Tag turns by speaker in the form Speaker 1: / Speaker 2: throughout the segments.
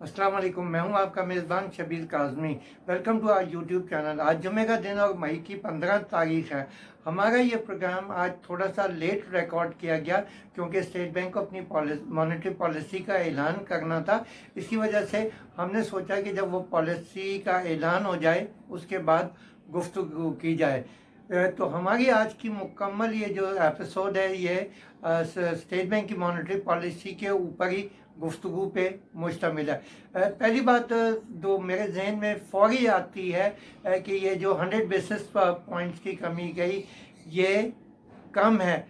Speaker 1: अस्सलाम वालेकुम। मैं हूं आपका मेज़बान Shabbir Kazmi. Welcome to our YouTube channel. आज जुमे का दिन और मई की 15 तारीख है। हमारा ये प्रोग्राम आज थोड़ा सा लेट रिकॉर्ड किया गया क्योंकि स्टेट बैंक को अपनी मॉनेटरी पॉलिसी का ऐलान करना था। इसी वजह से हमने सोचा कि जब वो पॉलिसी का ऐलान हो जाए उसके बाद गुफ्तगू की जाए। तो हमारी आज की मुकम्मल ये जो एपिसोड है ये स्टेट बैंक की मॉनेटरी पॉलिसी के ऊपर ही गुफ्तगू पे मुश्तमिल है। पहली बात जो मेरे जहन में फौरी आती है कि ये जो 100 बेसिस पॉइंट्स की कमी गई ये कम है।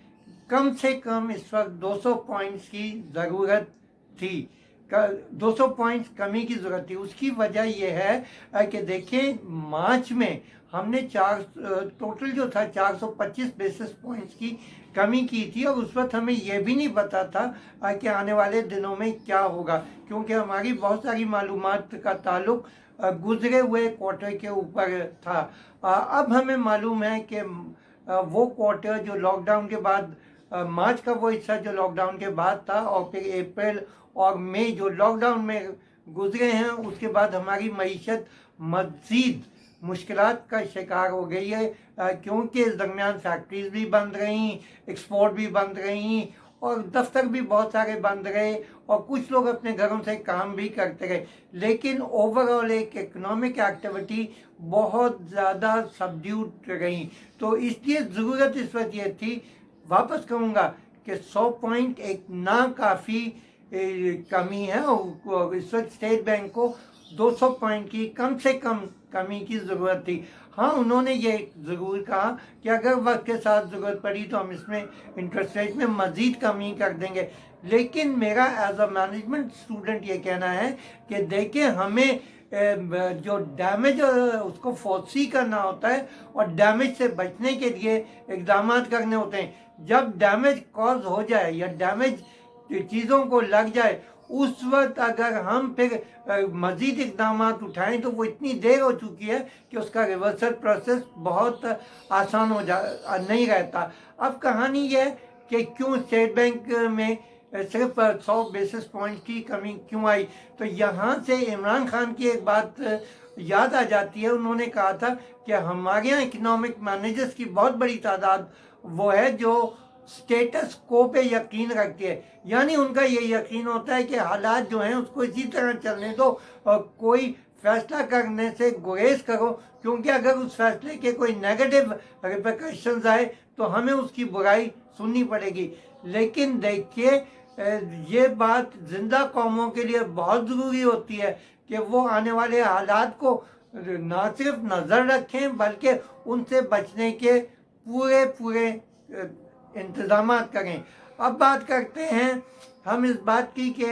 Speaker 1: कम से कम इस वक्त 200 पॉइंट्स की ज़रूरत थी। 200 पॉइंट्स कमी की ज़रूरत थी। उसकी वजह यह है कि देखिए मार्च में हमने टोटल जो था 425 बेसिस पॉइंट्स की कमी की थी और उस वक्त हमें यह भी नहीं पता था कि आने वाले दिनों में क्या होगा, क्योंकि हमारी बहुत सारी मालूमात का ताल्लुक गुजरे हुए क्वार्टर के ऊपर था। अब हमें मालूम है कि वो क्वार्टर जो लॉकडाउन के बाद मार्च का वो हिस्सा जो लॉकडाउन के बाद था और फिर अप्रैल और मई जो लॉकडाउन में गुजरे हैं उसके बाद हमारी मईशत मज़ीद मुश्किलात का शिकार हो गई है, क्योंकि इस दरमियान फैक्ट्रीज भी बंद रहीं, एक्सपोर्ट भी बंद रहीं और दफ्तर भी बहुत सारे बंद रहे और कुछ लोग अपने घरों से काम भी करते रहे। लेकिन ओवरऑल एक इकोनॉमिक एक्टिविटी बहुत ज़्यादा सबड्यूड रही। तो इसलिए ज़रूरत इस वक्त ये थी, वापस कहूँगा कि 100 पॉइंट एक नाकाफ़ी कमी है और इस वक्त स्टेट बैंक को 200 पॉइंट की कम से कम कमी की ज़रूरत थी। हाँ, उन्होंने ये ज़रूर कहा कि अगर वक्त के साथ ज़रूरत पड़ी तो हम इसमें इंटरेस्ट रेट में मज़ीद कमी कर देंगे। लेकिन मेरा एज अ मैनेजमेंट स्टूडेंट ये कहना है कि देखिए हमें जो डैमेज उसको फोर्सी करना होता है और डैमेज से बचने के लिए इकदाम करने होते हैं। जब डैमेज कॉज हो जाए या डैमेज चीज़ों को लग जाए उस वक्त अगर हम फिर मज़ीद इकदाम उठाएं तो वो इतनी देर हो चुकी है कि उसका रिवर्सल प्रोसेस बहुत आसान हो जा नहीं रहता। अब कहानी ये है कि क्यों स्टेट बैंक में सिर्फ 100 बेसिस पॉइंट की कमी क्यों आई। तो यहाँ से इमरान खान की एक बात याद आ जाती है। उन्होंने कहा था कि हमारे यहाँ इकोनॉमिक मैनेजर्स की बहुत बड़ी तादाद वो है जो स्टेटस को पे यकीन रखती है, यानी उनका ये यकीन होता है कि हालात जो हैं उसको इसी तरह चलने दो और कोई फैसला करने से गुरेज करो, क्योंकि अगर उस फैसले के कोई नेगेटिव रिperकशंस आए तो हमें उसकी बुराई सुननी पड़ेगी। लेकिन देखिए ये बात जिंदा कौमों के लिए बहुत ज़रूरी होती है कि वो आने वाले हालात को ना सिर्फ नज़र रखें बल्कि उनसे बचने के पूरे पूरे इंतज़ाम करें। अब बात करते हैं हम इस बात की कि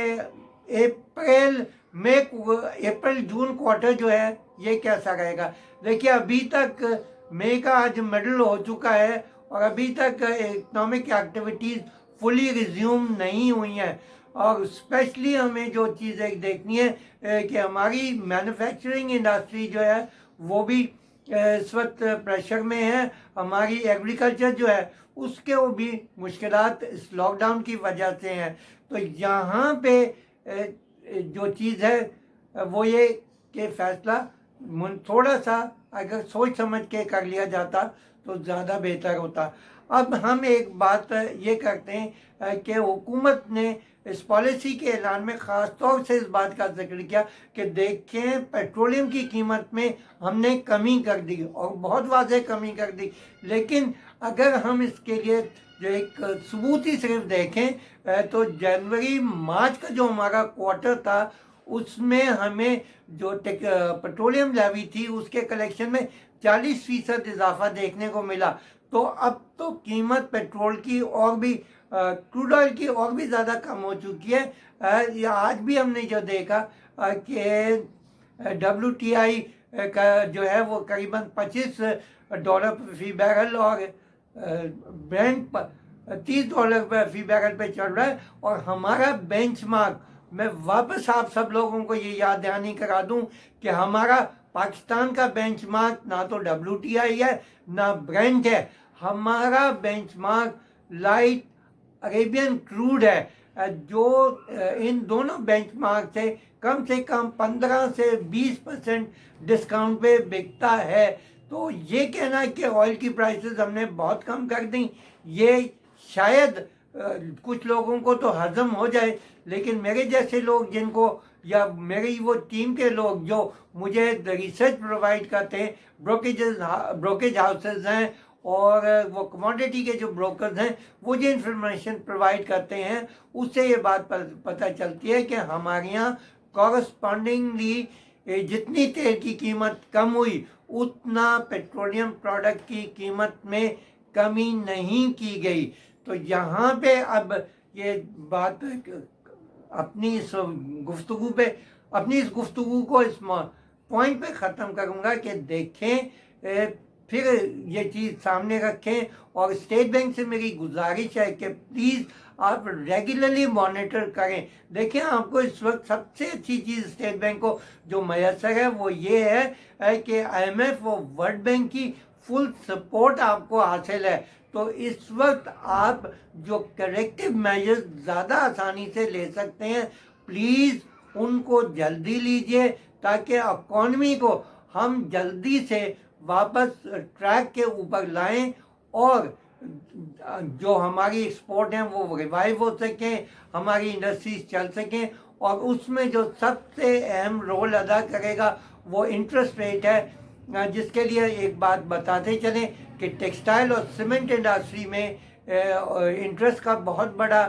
Speaker 1: अप्रैल जून क्वार्टर जो है ये कैसा रहेगा। देखिए अभी तक मई का आज मिडल हो चुका है और अभी तक इकोनॉमिक एक्टिविटीज़ फुली रिज्यूम नहीं हुई हैं और स्पेशली हमें जो चीज़ एक देखनी है कि हमारी मैन्युफैक्चरिंग इंडस्ट्री जो है वो भी इस वक्त प्रेशर में है। हमारी एग्रीकल्चर जो है उसके वो भी मुश्किलात इस लॉकडाउन की वजह से हैं। तो यहाँ पे जो चीज़ है वो ये कि फैसला थोड़ा सा अगर सोच समझ के कर लिया जाता तो ज़्यादा बेहतर होता। अब हम एक बात ये करते हैं कि हुकूमत ने इस पॉलिसी के ऐलान में ख़ास तौर से इस बात का जिक्र किया कि देखें पेट्रोलियम की कीमत में हमने कमी कर दी और बहुत वाज़ेह कमी कर दी। लेकिन अगर हम इसके लिए जो एक सबूत ही सिर्फ देखें तो जनवरी मार्च का जो हमारा क्वार्टर था उसमें हमें जो पेट्रोलियम लेवी थी उसके कलेक्शन में 40% इजाफा देखने को मिला। तो अब तो कीमत पेट्रोल की और भी क्रूड ऑयल की और भी ज़्यादा कम हो चुकी है। आज भी हमने जो देखा कि WTI का जो है वो करीबन $25 फी बैरल और ब्रेंट $30 पर फी बैरल पे चल रहा है। और हमारा बेंचमार्क, मैं वापस आप सब लोगों को ये याद दहानी करा दूं कि हमारा पाकिस्तान का बेंचमार्क ना तो WTI है ना ब्रेंट है, हमारा बेंचमार्क लाइट अरेबियन क्रूड है। जो इन दोनों बेंचमार्क से कम 15 से 20% डिस्काउंट पे बिकता है। तो ये कहना कि ऑयल की प्राइसेस हमने बहुत कम कर दी, ये शायद कुछ लोगों को तो हजम हो जाए, लेकिन मेरे जैसे लोग जिनको, या मेरी वो टीम के लोग जो मुझे रिसर्च प्रोवाइड करते हैं, ब्रोकेज हाउसेज हैं और वो कमोडिटी के जो ब्रोकर्स हैं, वो जो इंफॉर्मेशन प्रोवाइड करते हैं, उससे ये बात पता चलती है कि हमारे यहाँ कॉरस्पॉन्डिंगली जितनी तेल की कीमत कम हुई, उतना पेट्रोलियम प्रोडक्ट की कीमत में कमी नहीं की गई। तो यहाँ पे अब ये बात अपनी इस गुफ्तगू को इस पॉइंट पे ख़त्म करूँगा कि देखें, फिर ये चीज़ सामने रखें। और स्टेट बैंक से मेरी गुजारिश है कि प्लीज़ आप रेगुलरली मॉनिटर करें। देखिए, आपको इस वक्त सबसे अच्छी चीज़ स्टेट बैंक को जो मैसर है वो ये है कि IMF और वर्ल्ड बैंक की फुल सपोर्ट आपको हासिल है। तो इस वक्त आप जो करेक्टिव मेजर्स ज़्यादा आसानी से ले सकते हैं, प्लीज़ उनको जल्दी लीजिए, ताकि इकॉनमी को हम जल्दी से वापस ट्रैक के ऊपर लाएं और जो हमारी एक्सपोर्ट हैं वो रिवाइव हो सकें, हमारी इंडस्ट्रीज चल सकें। और उसमें जो सबसे अहम रोल अदा करेगा वो इंटरेस्ट रेट है, जिसके लिए एक बात बताते चलें कि टेक्सटाइल और सीमेंट इंडस्ट्री में इंटरेस्ट का बहुत बड़ा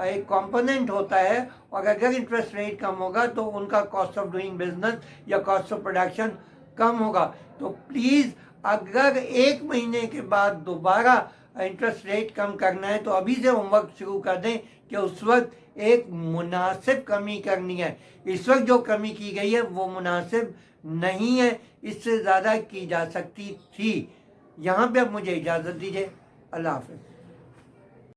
Speaker 1: एक कंपोनेंट होता है, और अगर इंटरेस्ट रेट कम होगा तो उनका कॉस्ट ऑफ डूइंग बिजनेस या कॉस्ट ऑफ प्रोडक्शन कम होगा। तो प्लीज़ अगर एक महीने के बाद दोबारा इंटरेस्ट रेट कम करना है तो अभी से होमवर्क शुरू कर दें कि उस वक्त एक मुनासिब कमी करनी है। इस वक्त जो कमी की गई है वो मुनासिब नहीं है, इससे ज़्यादा की जा सकती थी। यहाँ पे अब मुझे इजाज़त दीजिए। अल्लाह हाफ़िज़।